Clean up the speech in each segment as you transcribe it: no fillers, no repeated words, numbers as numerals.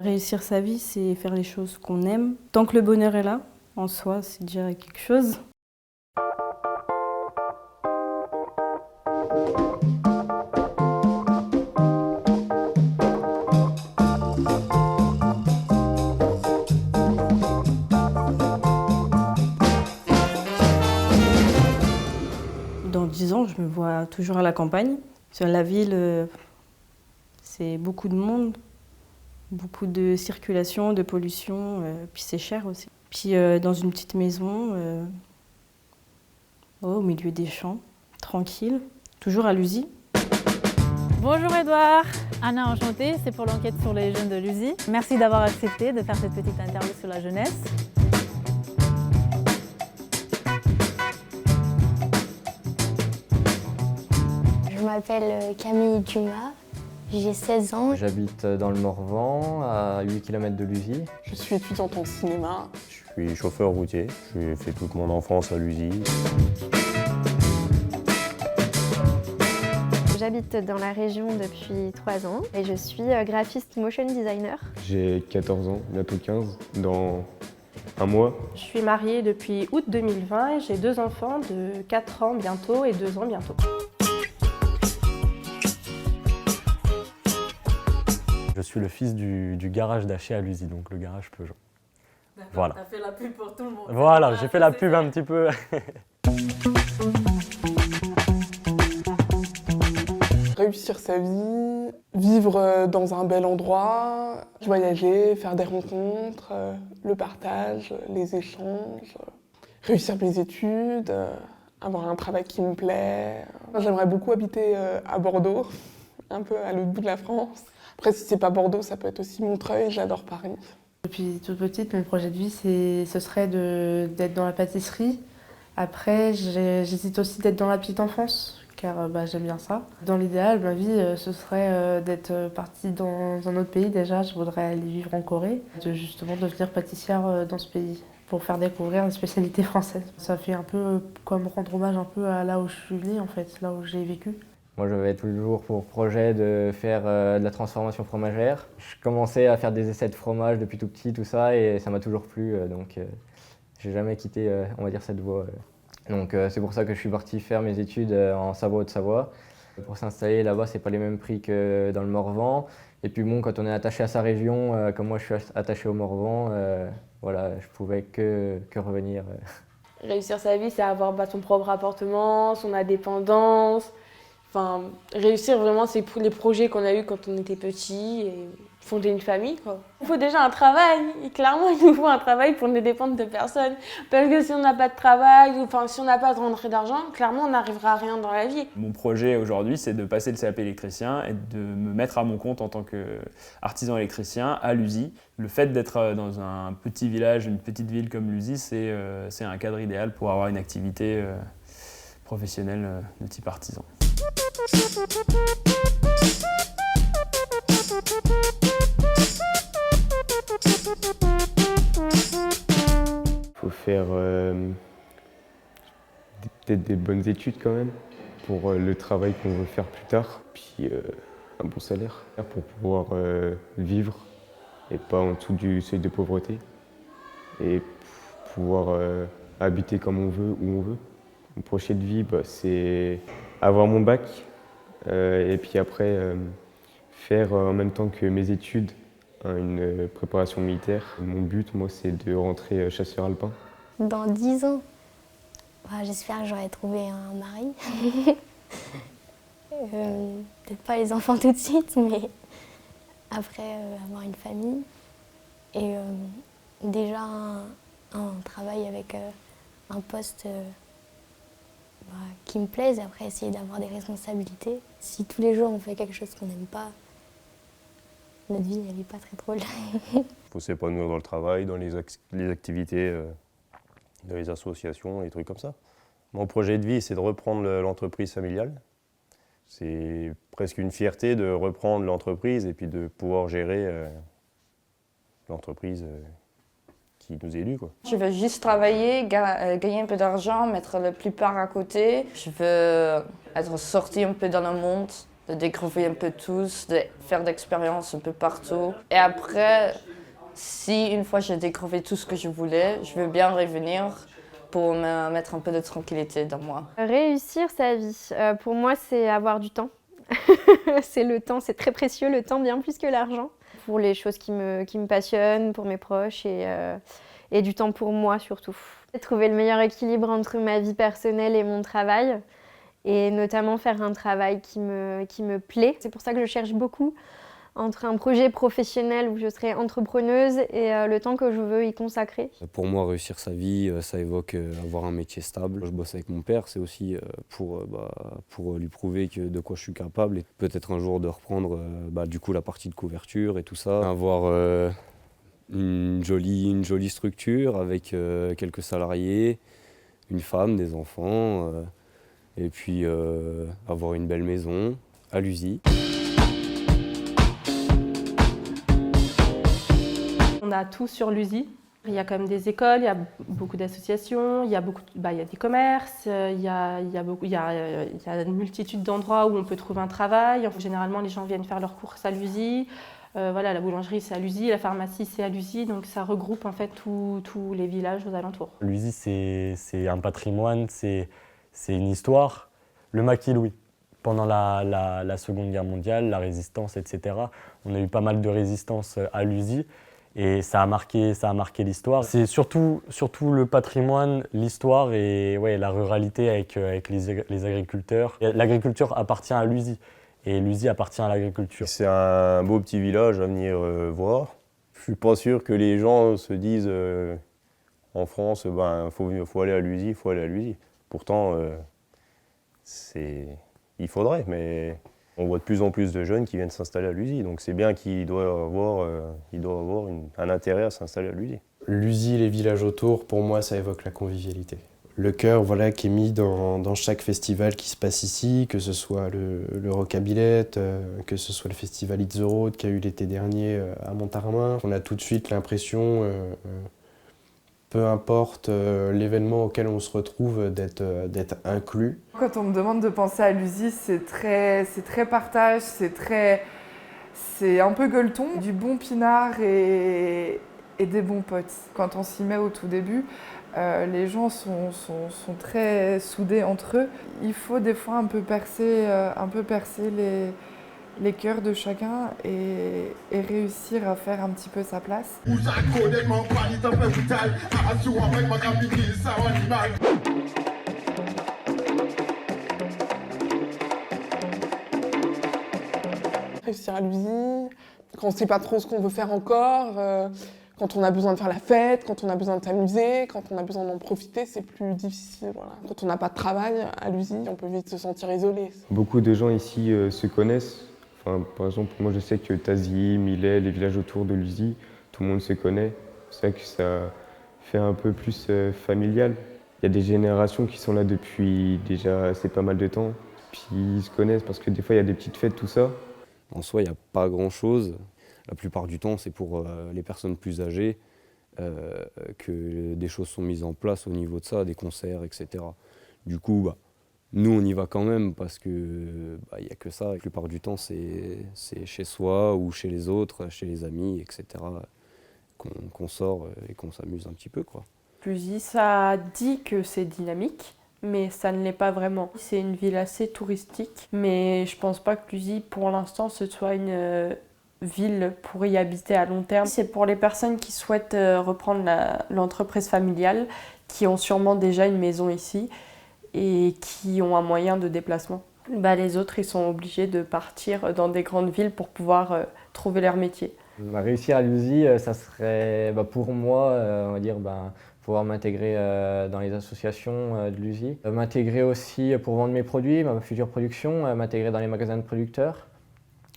Réussir sa vie, c'est faire les choses qu'on aime. Tant que le bonheur est là, en soi, c'est déjà quelque chose. Dans 10 ans, je me vois toujours à la campagne. Sur la ville, c'est beaucoup de monde, beaucoup de circulation, de pollution, puis c'est cher aussi. Puis dans une petite maison, au milieu des champs, tranquille, toujours à l'USI. Bonjour Edouard. Anna, enchantée, c'est pour l'enquête sur les jeunes de l'USI. Merci d'avoir accepté de faire cette petite interview sur la jeunesse. Je m'appelle Camille Dumas, j'ai 16 ans. J'habite dans le Morvan, à 8 km de l'USI. Je suis étudiante en cinéma. Je suis chauffeur routier, j'ai fait toute mon enfance à l'USI. J'habite dans la région depuis 3 ans et je suis graphiste motion designer. J'ai 14 ans, bientôt 15, dans un mois. Je suis mariée depuis août 2020 et j'ai 2 enfants de 4 ans bientôt et 2 ans bientôt. Je suis le fils du garage d'Haché à l'USI, donc le garage Peugeot. Voilà. T'as fait la pub pour tout le monde. Voilà, j'ai fait la pub un petit peu. Réussir sa vie, vivre dans un bel endroit, voyager, faire des rencontres, le partage, les échanges, réussir mes études, avoir un travail qui me plaît. J'aimerais beaucoup habiter à Bordeaux, un peu à l'autre bout de la France. Après, si c'est pas Bordeaux, ça peut être aussi Montreuil, j'adore Paris. Depuis toute petite, mes projets de vie, ce serait d'être dans la pâtisserie. Après, j'hésite aussi d'être dans la petite enfance, car j'aime bien ça. Dans l'idéal, ma vie, ce serait d'être partie dans un autre pays déjà. Je voudrais aller vivre en Corée, de justement devenir pâtissière dans ce pays, pour faire découvrir les spécialités françaises. Ça fait un peu comme rendre hommage un peu à là où je suis née, en fait, là où j'ai vécu. Moi, j'avais toujours pour projet de faire de la transformation fromagère. Je commençais à faire des essais de fromage depuis tout petit, tout ça, et ça m'a toujours plu, donc j'ai jamais quitté, on va dire, cette voie. Donc c'est pour ça que je suis parti faire mes études en Savoie Haute-Savoie. Pour s'installer là-bas, c'est pas les mêmes prix que dans le Morvan. Et puis bon, quand on est attaché à sa région, comme moi je suis attaché au Morvan, voilà, je pouvais que revenir. Réussir sa vie, c'est avoir son propre appartement, son indépendance. Enfin, réussir vraiment, c'est pour les projets qu'on a eus quand on était petit et fonder une famille, quoi. Il faut déjà un travail, et clairement il nous faut un travail pour ne dépendre de personne. Parce que si on n'a pas de travail, enfin si on n'a pas de rentrée d'argent, clairement on n'arrivera à rien dans la vie. Mon projet aujourd'hui, c'est de passer le CAP électricien et de me mettre à mon compte en tant qu'artisan électricien à l'USI. Le fait d'être dans un petit village, une petite ville comme l'USI, c'est un cadre idéal pour avoir une activité professionnelle de type artisan. Il faut faire peut-être des bonnes études quand même pour le travail qu'on veut faire plus tard, puis un bon salaire pour pouvoir vivre et pas en dessous du seuil de pauvreté et pouvoir habiter comme on veut, où on veut. Mon projet de vie, c'est avoir mon bac et puis après faire en même temps que mes études une préparation militaire. Mon but, moi, c'est de rentrer chasseur alpin. Dans 10 ans, j'espère que j'aurai trouvé un mari. Peut-être pas les enfants tout de suite, mais après avoir une famille. Et déjà un travail avec un poste qui me plaise, et après essayer d'avoir des responsabilités. Si tous les jours on fait quelque chose qu'on n'aime pas, notre vie n'est pas très drôle. Il faut s'épanouir dans le travail, dans les activités, dans les associations, les trucs comme ça. Mon projet de vie, c'est de reprendre l'entreprise familiale. C'est presque une fierté de reprendre l'entreprise et puis de pouvoir gérer l'entreprise qui nous élu, quoi. Je veux juste travailler, gagner un peu d'argent, mettre la plupart à côté. Je veux être sortie un peu dans le monde, de découvrir un peu tous, de faire d'expériences un peu partout. Et après, si une fois j'ai découvert tout ce que je voulais, je veux bien revenir pour me mettre un peu de tranquillité dans moi. Réussir sa vie, pour moi, c'est avoir du temps. C'est le temps, c'est très précieux, le temps bien plus que l'argent. Pour les choses qui me passionnent, pour mes proches et du temps pour moi surtout. Trouver le meilleur équilibre entre ma vie personnelle et mon travail et notamment faire un travail qui me plaît. C'est pour ça que je cherche beaucoup entre un projet professionnel où je serai entrepreneuse et le temps que je veux y consacrer. Pour moi, réussir sa vie, ça évoque avoir un métier stable. Je bosse avec mon père, c'est aussi pour lui prouver de quoi je suis capable et peut-être un jour de reprendre du coup la partie de couverture et tout ça. Avoir une jolie structure avec quelques salariés, une femme, des enfants et puis avoir une belle maison à Lusy. On a tout sur Lusy. Il y a quand même des écoles, il y a beaucoup d'associations, il y a des commerces, il y a une multitude d'endroits où on peut trouver un travail. Généralement, les gens viennent faire leurs courses à Lusy. Voilà, la boulangerie c'est à Lusy, la pharmacie c'est à Lusy, donc ça regroupe en fait tous les villages aux alentours. Lusy c'est un patrimoine, c'est une histoire. Le maquis Louis, pendant la Seconde Guerre mondiale, la résistance, etc. On a eu pas mal de résistance à Lusy. Et ça a marqué l'histoire. C'est surtout le patrimoine, l'histoire et la ruralité avec les agriculteurs. L'agriculture appartient à Lusy et Lusy appartient à l'agriculture. C'est un beau petit village à venir voir. Je suis pas sûr que les gens se disent en France, faut aller à Lusy, faut aller à Lusy. Pourtant, il faudrait, mais on voit de plus en plus de jeunes qui viennent s'installer à Lusy, donc c'est bien qu'il doit avoir un intérêt à s'installer à Lusy. Lusy, les villages autour, pour moi, ça évoque la convivialité. Le cœur qui est mis dans chaque festival qui se passe ici, que ce soit le Rockabillette, que ce soit le festival It's the Road qu'il y a eu l'été dernier à Montarmin. On a tout de suite l'impression, peu importe l'événement auquel on se retrouve, d'être inclus. Quand on me demande de penser à Lusy, c'est très partage, c'est un peu gueuleton, du bon pinard et des bons potes. Quand on s'y met au tout début, les gens sont très soudés entre eux. Il faut des fois un peu percer les cœurs de chacun et réussir à faire un petit peu sa place. Réussir à Lusy, quand on ne sait pas trop ce qu'on veut faire encore, quand on a besoin de faire la fête, quand on a besoin de s'amuser, quand on a besoin d'en profiter, c'est plus difficile. Voilà. Quand on n'a pas de travail à Lusy, on peut vite se sentir isolé. Beaucoup de gens ici se connaissent. Enfin, par exemple, moi je sais que Tazy, Millet, les villages autour de Lusy, tout le monde se connaît. C'est vrai que ça fait un peu plus familial. Il y a des générations qui sont là depuis déjà assez pas mal de temps. Puis ils se connaissent parce que des fois il y a des petites fêtes, tout ça. En soi, il n'y a pas grand-chose. La plupart du temps, c'est pour les personnes plus âgées que des choses sont mises en place au niveau de ça, des concerts, etc. Du coup, nous, on y va quand même parce que y a que ça. La plupart du temps, c'est chez soi ou chez les autres, chez les amis, etc. qu'on sort et qu'on s'amuse un petit peu, quoi. Lusy, ça dit que c'est dynamique, mais ça ne l'est pas vraiment. C'est une ville assez touristique, mais je pense pas que Lusy, pour l'instant, ce soit une ville pour y habiter à long terme. C'est pour les personnes qui souhaitent reprendre l'entreprise familiale, qui ont sûrement déjà une maison ici et qui ont un moyen de déplacement. Les autres, ils sont obligés de partir dans des grandes villes pour pouvoir trouver leur métier. Réussir à Lusy, ça serait pour moi, on va dire, pouvoir m'intégrer dans les associations de Lusy. M'intégrer aussi pour vendre mes produits, ma future production, m'intégrer dans les magasins de producteurs.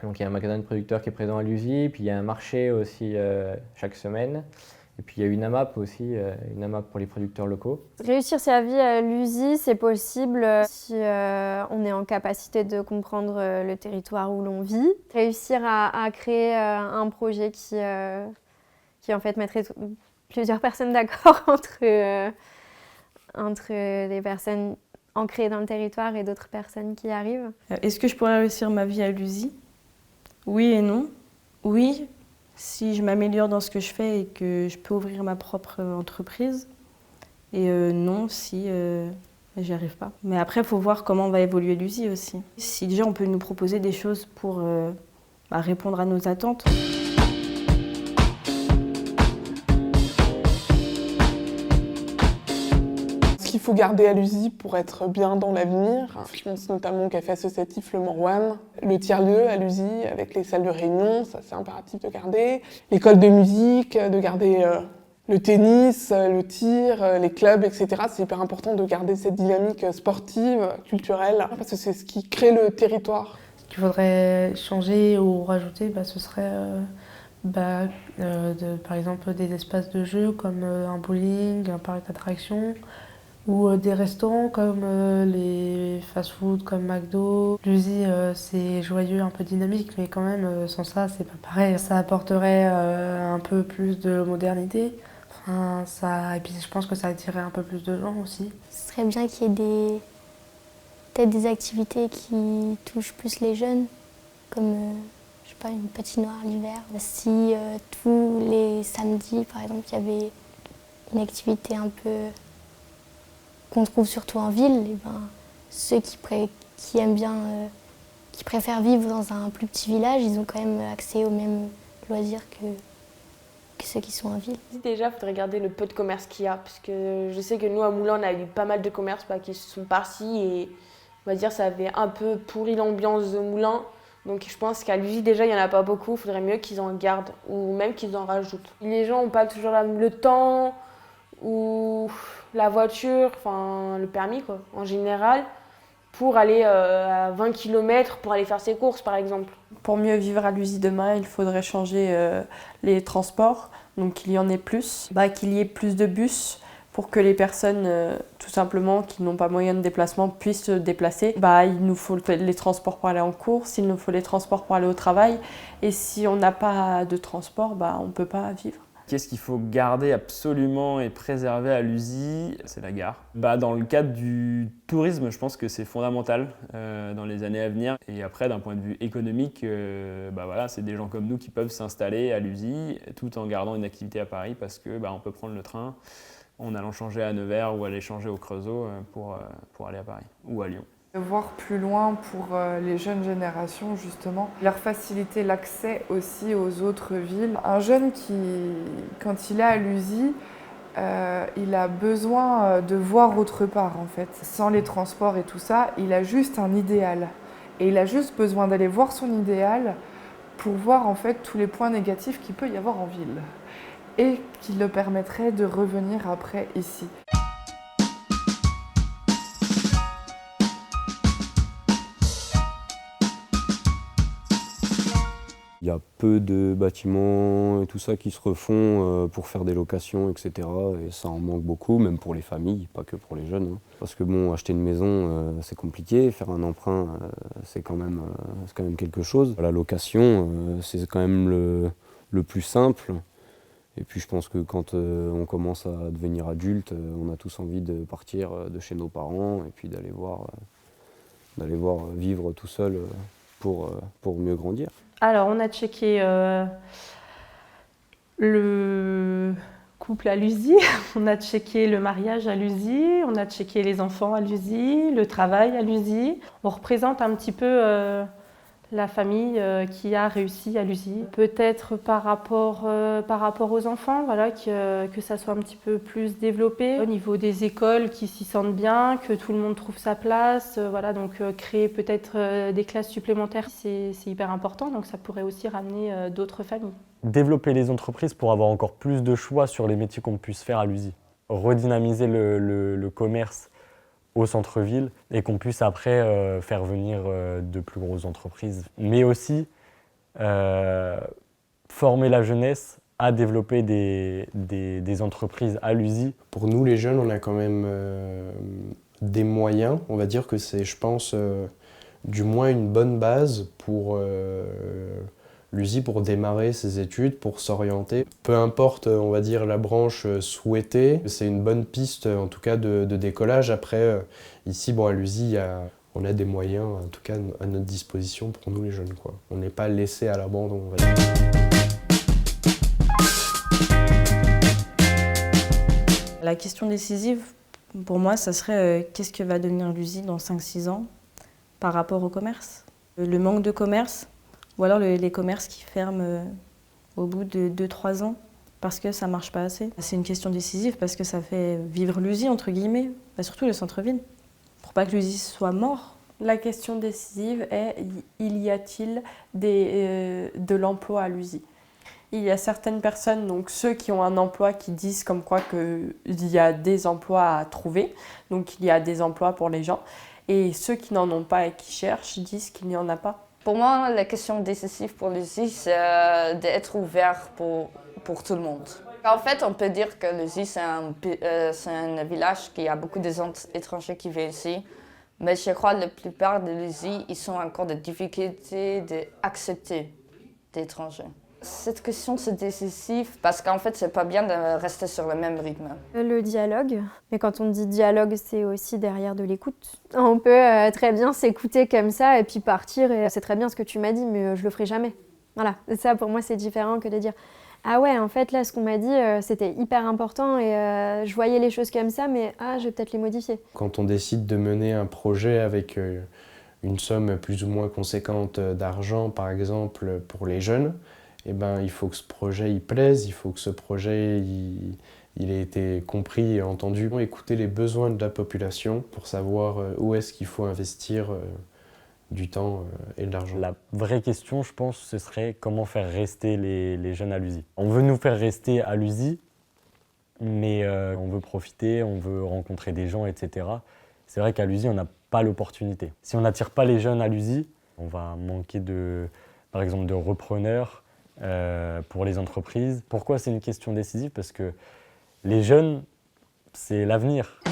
Donc il y a un magasin de producteurs qui est présent à Lusy, puis il y a un marché aussi chaque semaine. Et puis il y a une AMAP aussi, une AMAP pour les producteurs locaux. Réussir sa vie à Lusy, c'est possible si on est en capacité de comprendre le territoire où l'on vit. Réussir à créer un projet qui en fait mettrait plusieurs personnes d'accord entre les personnes ancré dans le territoire et d'autres personnes qui arrivent. Est-ce que je pourrais réussir ma vie à l'USI? Oui et non. Oui, si je m'améliore dans ce que je fais et que je peux ouvrir ma propre entreprise. Et non, si j'y arrive pas. Mais après, il faut voir comment va évoluer l'USI aussi. Si déjà on peut nous proposer des choses pour répondre à nos attentes. Ce qu'il faut garder à l'USI pour être bien dans l'avenir, je pense notamment au café associatif Le Morwan, le tiers-lieu à l'USI avec les salles de réunion, ça c'est impératif de garder, l'école de musique, de garder le tennis, le tir, les clubs, etc. C'est hyper important de garder cette dynamique sportive, culturelle, parce que c'est ce qui crée le territoire. Ce qu'il faudrait changer ou rajouter, ce serait par exemple des espaces de jeu comme un bowling, un parc d'attractions, ou des restaurants comme les fast-food comme McDo. L'USI, c'est joyeux, un peu dynamique, mais quand même, sans ça, c'est pas pareil. Ça apporterait un peu plus de modernité. Et puis je pense que ça attirerait un peu plus de gens aussi. Ce serait bien qu'il y ait peut-être des activités qui touchent plus les jeunes, comme je sais pas, une patinoire l'hiver. Si tous les samedis, par exemple, il y avait une activité un peu qu'on trouve surtout en ville, et ceux qui aiment bien, qui préfèrent vivre dans un plus petit village, ils ont quand même accès aux mêmes loisirs que ceux qui sont en ville. Déjà, il faudrait regarder le peu de commerce qu'il y a, parce que je sais que nous, à Moulins, on a eu pas mal de commerces qui sont partis et on va dire ça avait un peu pourri l'ambiance de Moulins. Donc je pense qu'à l'USI, déjà, il n'y en a pas beaucoup, il faudrait mieux qu'ils en gardent ou même qu'ils en rajoutent. Les gens n'ont pas toujours le temps ou la voiture, enfin le permis quoi, en général, pour aller à 20 km pour aller faire ses courses par exemple. Pour mieux vivre à l'USI demain, il faudrait changer les transports, donc qu'il y en ait plus, qu'il y ait plus de bus pour que les personnes, tout simplement, qui n'ont pas moyen de déplacement, puissent se déplacer. Il nous faut les transports pour aller en course, il nous faut les transports pour aller au travail, et si on n'a pas de transport, on ne peut pas vivre. Qu'est-ce qu'il faut garder absolument et préserver à l'USI? C'est la gare. Dans le cadre du tourisme, je pense que c'est fondamental dans les années à venir. Et après, d'un point de vue économique, c'est des gens comme nous qui peuvent s'installer à l'USI tout en gardant une activité à Paris parce que on peut prendre le train en allant changer à Nevers ou aller changer au Creusot pour aller à Paris ou à Lyon. Voir plus loin pour les jeunes générations, justement, leur faciliter l'accès aussi aux autres villes. Un jeune quand il est à l'USI, il a besoin de voir autre part, en fait. Sans les transports et tout ça, il a juste un idéal. Et il a juste besoin d'aller voir son idéal pour voir, en fait, tous les points négatifs qu'il peut y avoir en ville. Et qui le permettrait de revenir après ici. Il y a peu de bâtiments et tout ça qui se refont pour faire des locations, etc. Et ça en manque beaucoup, même pour les familles, pas que pour les jeunes. Parce que acheter une maison, c'est compliqué. Faire un emprunt, c'est quand même quelque chose. La location, c'est quand même le plus simple. Et puis je pense que quand on commence à devenir adulte, on a tous envie de partir de chez nos parents et puis d'aller voir vivre tout seul pour mieux grandir. Alors, on a checké le couple à l'USI, on a checké le mariage à l'USI, on a checké les enfants à l'USI, le travail à l'USI. On représente un petit peu la famille qui a réussi à l'USI. Peut-être par rapport aux enfants, que ça soit un petit peu plus développé. Au niveau des écoles qui s'y sentent bien, que tout le monde trouve sa place. Donc créer peut-être des classes supplémentaires, c'est hyper important. Donc ça pourrait aussi ramener d'autres familles. Développer les entreprises pour avoir encore plus de choix sur les métiers qu'on puisse faire à l'USI. Redynamiser le commerce au centre-ville et qu'on puisse après faire venir de plus grosses entreprises. Mais aussi former la jeunesse à développer des entreprises à l'USI. Pour nous les jeunes, on a quand même des moyens. On va dire que c'est, je pense, du moins une bonne base pour L'USI pour démarrer ses études, pour s'orienter. Peu importe, on va dire, la branche souhaitée, c'est une bonne piste en tout cas de décollage. Après, ici, bon, à l'USI, on a des moyens en tout cas à notre disposition pour nous les jeunes, quoi. On n'est pas laissé à l'abandon, on va dire. La question décisive, pour moi, ça serait qu'est-ce que va devenir l'USI dans 5-6 ans par rapport au commerce. Le manque de commerce, ou alors les commerces qui ferment au bout de 2-3 ans parce que ça ne marche pas assez. C'est une question décisive parce que ça fait vivre l'USI, entre guillemets, surtout le centre-ville, pour pas que l'USI soit mort. La question décisive est, y a-t-il de l'emploi à l'USI ? Il y a certaines personnes, donc ceux qui ont un emploi, qui disent comme quoi qu'il y a des emplois à trouver, donc il y a des emplois pour les gens, et ceux qui n'en ont pas et qui cherchent disent qu'il n'y en a pas. Pour moi, la question décisive pour l'USI, c'est d'être ouvert pour tout le monde. En fait, on peut dire que l'USI, c'est un village qui a beaucoup d'étrangers qui vivent ici. Mais je crois que la plupart de l'USI, ils ont encore des difficultés d'accepter des étrangers. Cette question, c'est décisif parce qu'en fait, c'est pas bien de rester sur le même rythme. Le dialogue. Mais quand on dit dialogue, c'est aussi derrière de l'écoute. On peut très bien s'écouter comme ça et puis partir. Et c'est très bien ce que tu m'as dit, mais je le ferai jamais. Voilà. Et ça, pour moi, c'est différent que de dire ah ouais, en fait, là, ce qu'on m'a dit, c'était hyper important et je voyais les choses comme ça, mais je vais peut-être les modifier. Quand on décide de mener un projet avec une somme plus ou moins conséquente d'argent, par exemple, pour les jeunes, eh ben, il faut que ce projet il plaise, il faut que ce projet il ait été compris et entendu. Écouter les besoins de la population pour savoir où est-ce qu'il faut investir du temps et de l'argent. La vraie question, je pense, ce serait comment faire rester les jeunes à l'USI. On veut nous faire rester à l'USI, mais on veut profiter, on veut rencontrer des gens, etc. C'est vrai qu'à l'USI, on n'a pas l'opportunité. Si on n'attire pas les jeunes à l'USI, on va manquer par exemple, de repreneurs, pour les entreprises. Pourquoi c'est une question décisive ? Parce que les jeunes, c'est l'avenir.